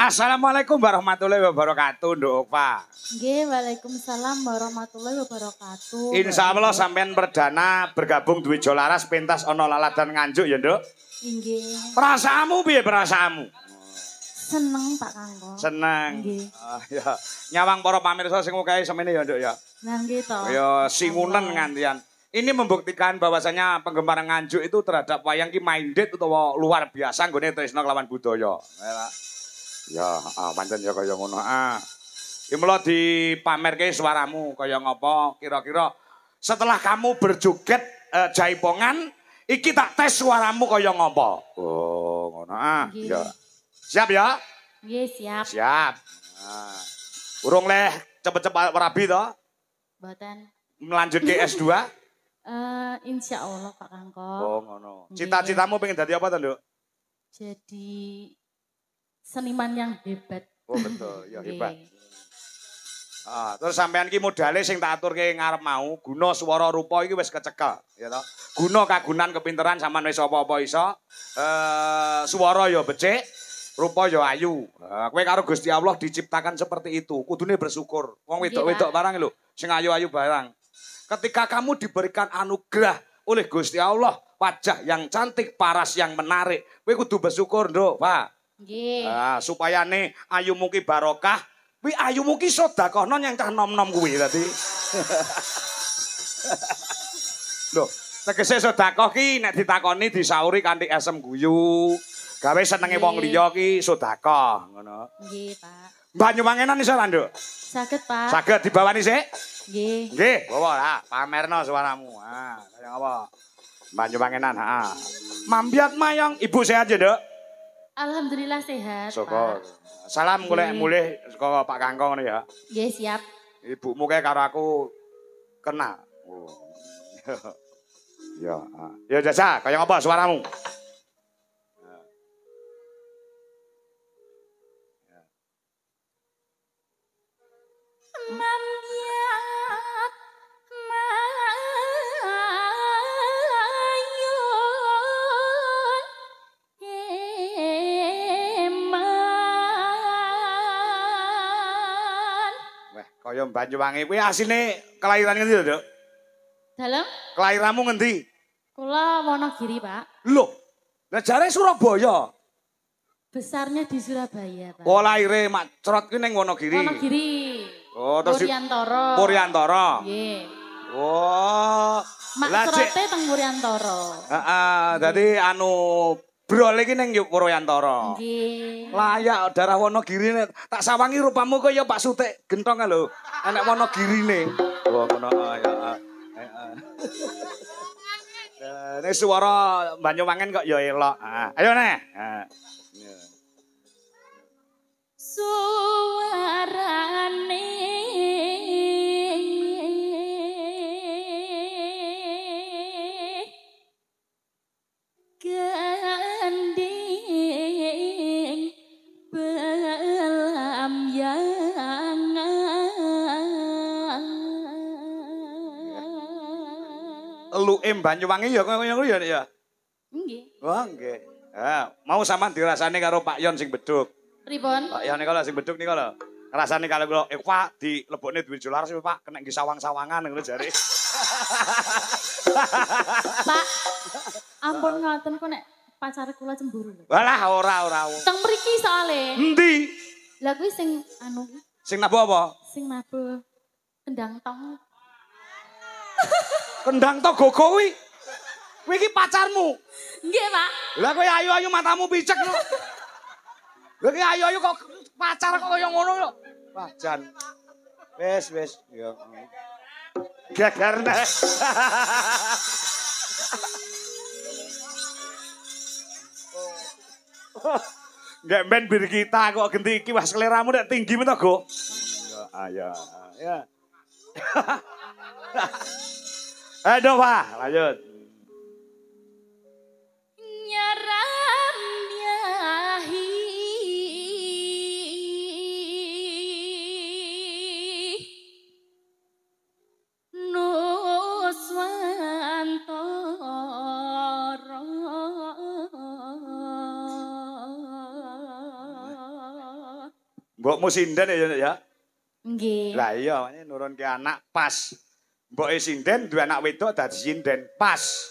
Assalamualaikum warahmatullahi wabarakatuh, Nduk Pak. Nggih, waalaikumsalam warahmatullahi wabarakatuh. Insyaallah sampean perdana bergabung duwe Jolaras pentas ana lalat dan nganjuk ya, Nduk. Nggih. Perasaanmu piye perasaanmu? Seneng Pak Kangko. Seneng. Nggih. Ya, nyawang para pamirsa sing kae semene ya, Nduk ya. Nah, nggih to. Ya singunen ngantian. Ini membuktikan bahwasanya penggemar nganjuk itu terhadap wayang ki minded utawa luar biasa nggone tresna kelawan budaya. Ya, pancen ya kaya ngono. Iki mula dipamerke suaramu kaya ngapa kira-kira setelah kamu berjoget jaipongan iki tak tes suaramu kaya ngapa. Oh, ngono. Ya. Siap ya? Nggih, siap. Siap. Urung leh cepet-cepet rabi to? Mboten. Melanjut ke S2? Insya Allah Pak Kangko. Oh, ngono. Cita-citamu pengen dadi apa to, Nduk? Jadi seniman yang hebat. Oh betul, ya hebat. Terus sampean ki modale sing tak aturke ngarep mau, guna swara rupa iki wis kecekel, ya toh. Guna kagunan kepinteran sampean wis apa-apa iso. Swara ya becik, rupa ya ayu. Kowe karo Gusti Allah diciptakan seperti itu, kudune bersyukur. Wong wedok-wedok barang lho, sing ayu-ayu barang. Ketika kamu diberikan anugerah oleh Gusti Allah, wajah yang cantik, paras yang menarik, kowe kudu bersyukur, Nduk, Pak. Nggih. Supaya nih ayumu ki barokah, wi ayumu ki sedekahno yang cah nom-nom kuwi tadi. Loh, tegese sedekah ki nek ditakoni disauri kanthi asem guyu. Gawe senenge wong liya ki sedekah, ngono. Nggih, Pak. Banyuwangenan iso ra, Nduk? Saged, Pak. Saged dibawani sik? Nggih. Nggih, bawa pamerno suaramu. Kaya apa? Banyuwangenan, Mambiat mayang, Ibu sehat ya, Nduk? Alhamdulillah sehat. Syukur. Salam golek mulih saka Pak Kangko ngono ya. Nggih, siap. Ibumu kae karo aku kenal. Oh. Ya, ya jasa, kaya ngapa suaramu? Kaya Banyuwangi kuwi asline kelahiran ngendi lho, Nduk? Dalem? Kelahiranmu ngendi? Kula Wonogiri, Pak. Loh. Lah jare Surabaya. Besarnya di Surabaya, Pak. Oh, lahire mak cerot ki ning Wonogiri. Wonogiri. Oh, terus Muryantara. Muryantara. Nggih. Oh. Mak cerote teng Muryantara. Heeh, dadi anu brole iki ning Muryantara. Nggih. Layak darah Wonogiri tak sawangi rupamu kaya Pak Sutik gentong lho. Enek Wonogirine. Oh, ngono ya. Nek swara Banyuwangen kok ya elok. Ayo neh. Suarane gandeng belamyangan. Eluke Banyuwangi ya kaya ngono ya, Nek ya. Nggih. Wah, nggih. Mau sampean dirasani karo Pak Yon sing beduk. Pripun? Pak Yon kalau sing beduk niku lho. Ngrasani kalau kula Pak dilebokne duwe Jolaras Pak kena nggih sawang-sawangan ngono jare. Pak, ampun ngoten kok nek pacar kula cemburu lho. Walah ora. Teng mriki soalé. Endi? Lah kuwi sing anu Sing nabuh apa? sing nabuh kendang tong. Kendang to gogo kuwi. Kuwi iki pacarmu. Nggih, Pak. Lah kowe ayu-ayu matamu picek lho. Lah kowe ayu-ayu kok Pacar kok kaya ngono lho. Wah, jan. Wis. Ya. Gagar nek. Nggak ben bir kita kok genti iki wah seleramu nek tinggi men to, Go. Ya. Ayo, Pak, lanjut. Nyaram yahi Nuswantara Mbokmu sinden ya? Nggih. Lah iya, nurunke anak pas. Mboke sinden duwe anak wedok dadi sinden pas.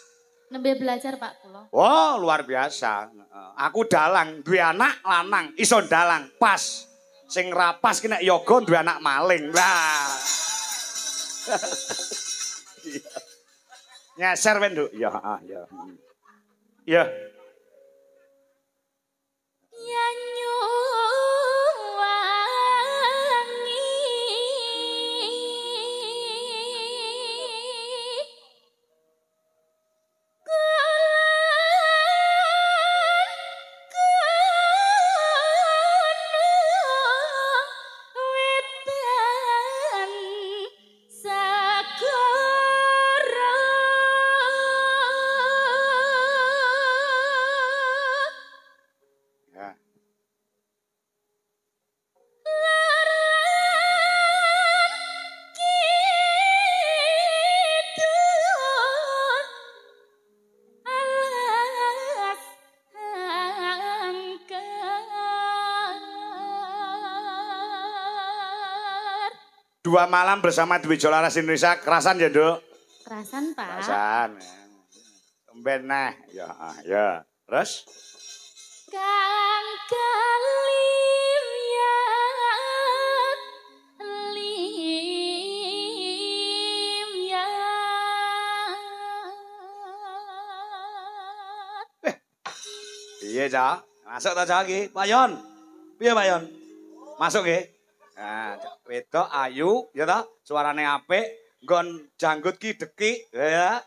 Nembe belajar Pak kula. Wah, luar biasa. Aku dalang, duwe anak lanang, iso dalang pas. Sing rapas ki nek yoga duwe anak maling. Lah. Nyeser men, Nduk. Ya, ya. Ya. Yanyu Dua malam bersama Dwi Jolaras Indonesia, kerasan ya, Nduk? Kerasan, Pak. Kerasan. Temben nah, ya. Terus? Kang kalim ya lim ya. Iya, Cak. Masuk ta, Cak iki? Pak Yon. Piye, Pak Yon? Masuk nggih. Nah, wedok ayu ya ta, suarane apik, nggon janggut ki dekik ya.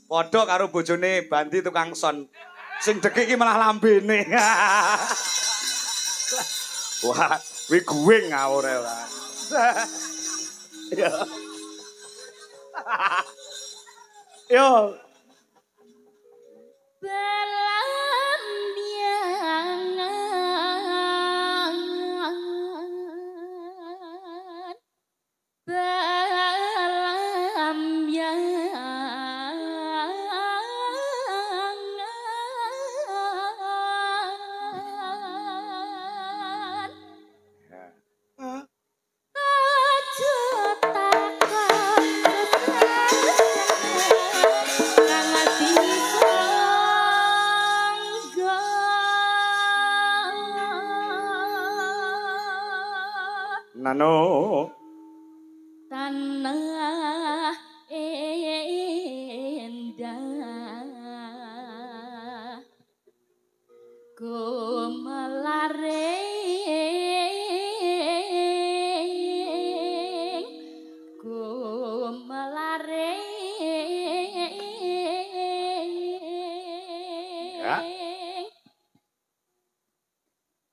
Padha karo bojone Bandi tukang son. Sing dekik ki malah lambene. Wah, kuwi guwing ngawure ora. Yo. Nano tanah endah gumelareng ya.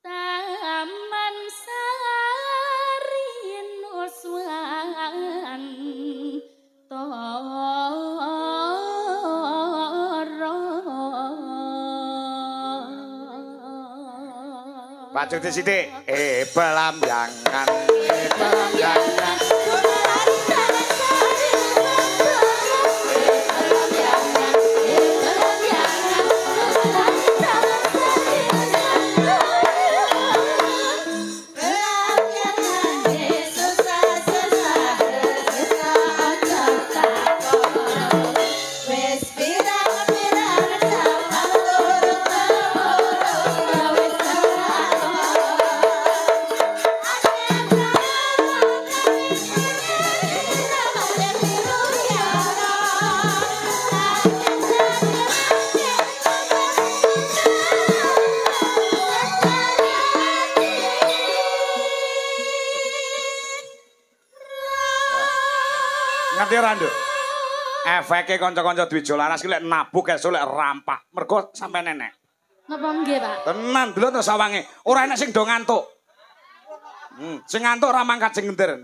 Taman Sari Nuswan Pak Cuti sithik. Belambangan. Belambangan. ngerti ora, Nduk? Efeke kanca-kanca duwe jolaras ki lek nabuk esuk lek rampak. Mergo sampe nenek. Napa nggih, Pak? Tenan delok to sawange. Ora enek sing do ngantuk. Sing ngantuk ora mangkat sing ngender.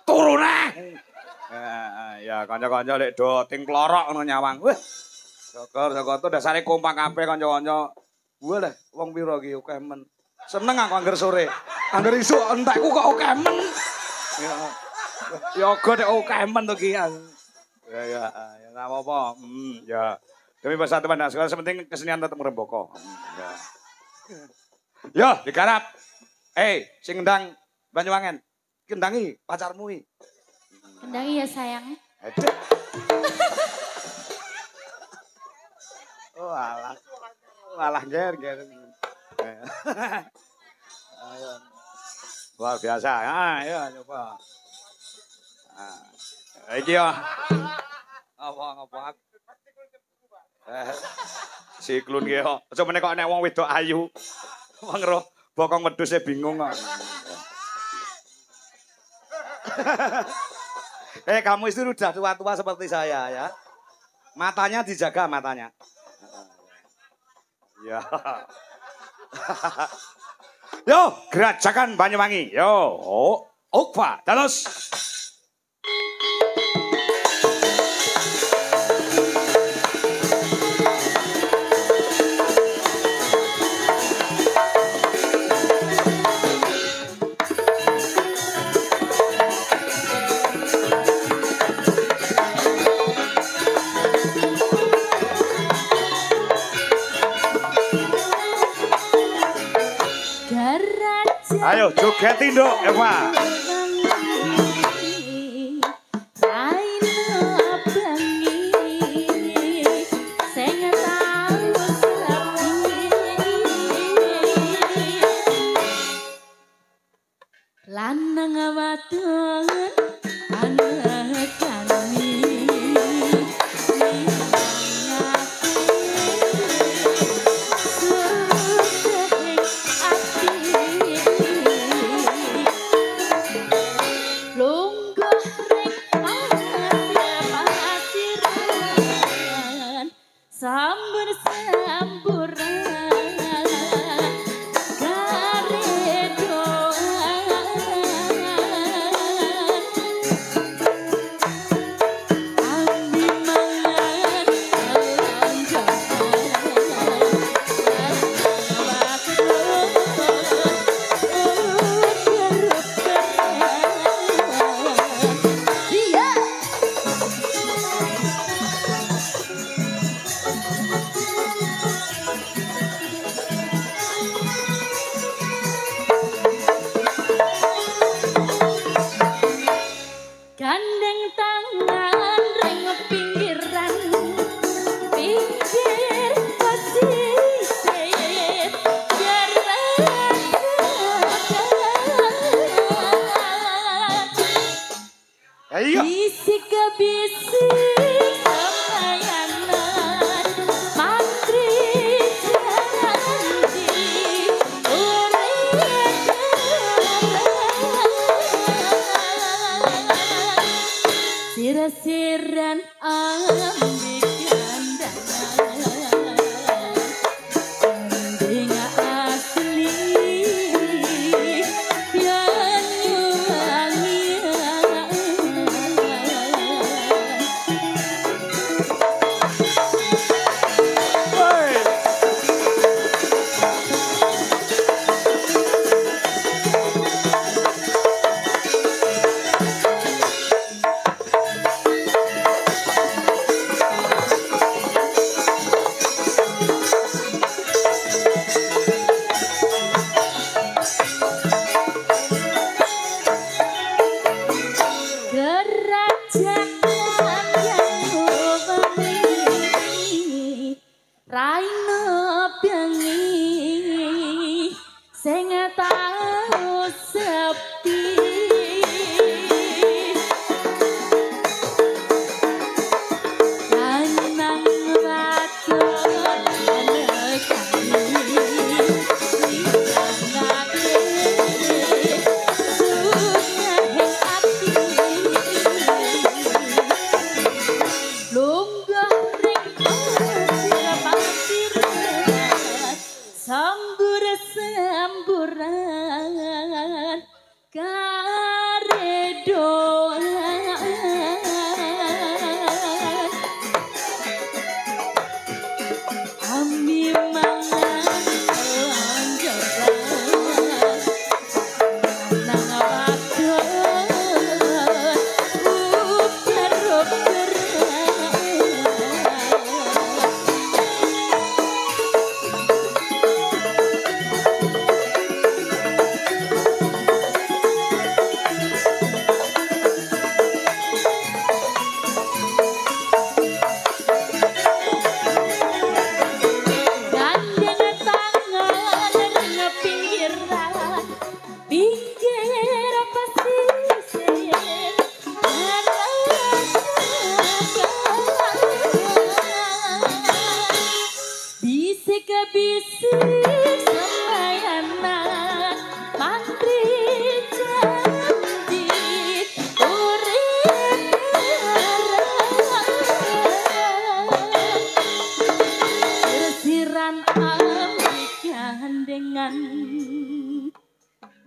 Turu neh. Ya kanca-kanca lek do ting klorok ngono nyawang. Wah. Syukur dasare kompak kabeh kanca-kanca. Walah, wong pira ki akeh men. Seneng aku angger sore. Angger isuk entekku kok akeh men. Ya go nek akeh men to ki. Ya ora apa-apa. Ya. Demi persatuan dan segala sepenting kesenian tetap meremboko. Ya. Yo, digarap. Sing ndang Banyuwangen. Kendangi pacarmu iki. Kendangi ya sayang. Aduh. Oh alah. Alah ger. Ayo. Luar biasa. Ayo coba. Iki yo. Apa. Siklun ki kok. Aja meneh kok nek wong wedok ayu. Wong roh bokong wedhuse bingung kok. Kamu itu sudah tua-tua seperti saya ya. Matanya dijaga matanya. Ya. Yo, gerajakan Banyuwangi. Yo, Okpa, terus. Ayo joget Nduk, Eva. Lanang wadon anak kami.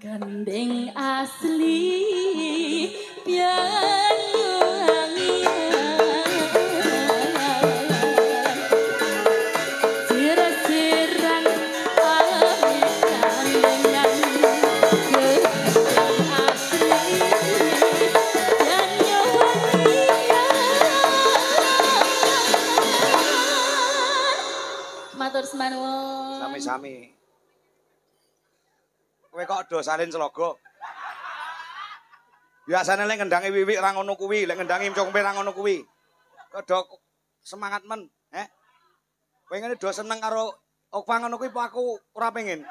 Gandeng asli pianyuangi sirasiran pamitan dengan gandeng asli pianyuangi matur semanwon sami-sami. Kowe kok do salin selogo. Biasane lek ngendangi wiwik ra ngono kuwi, lek ngendangi congpe ra ngono kuwi. Kok do semangat men, Kowe ngene do seneng karo Okpa ngono kuwi apa aku ora pengen?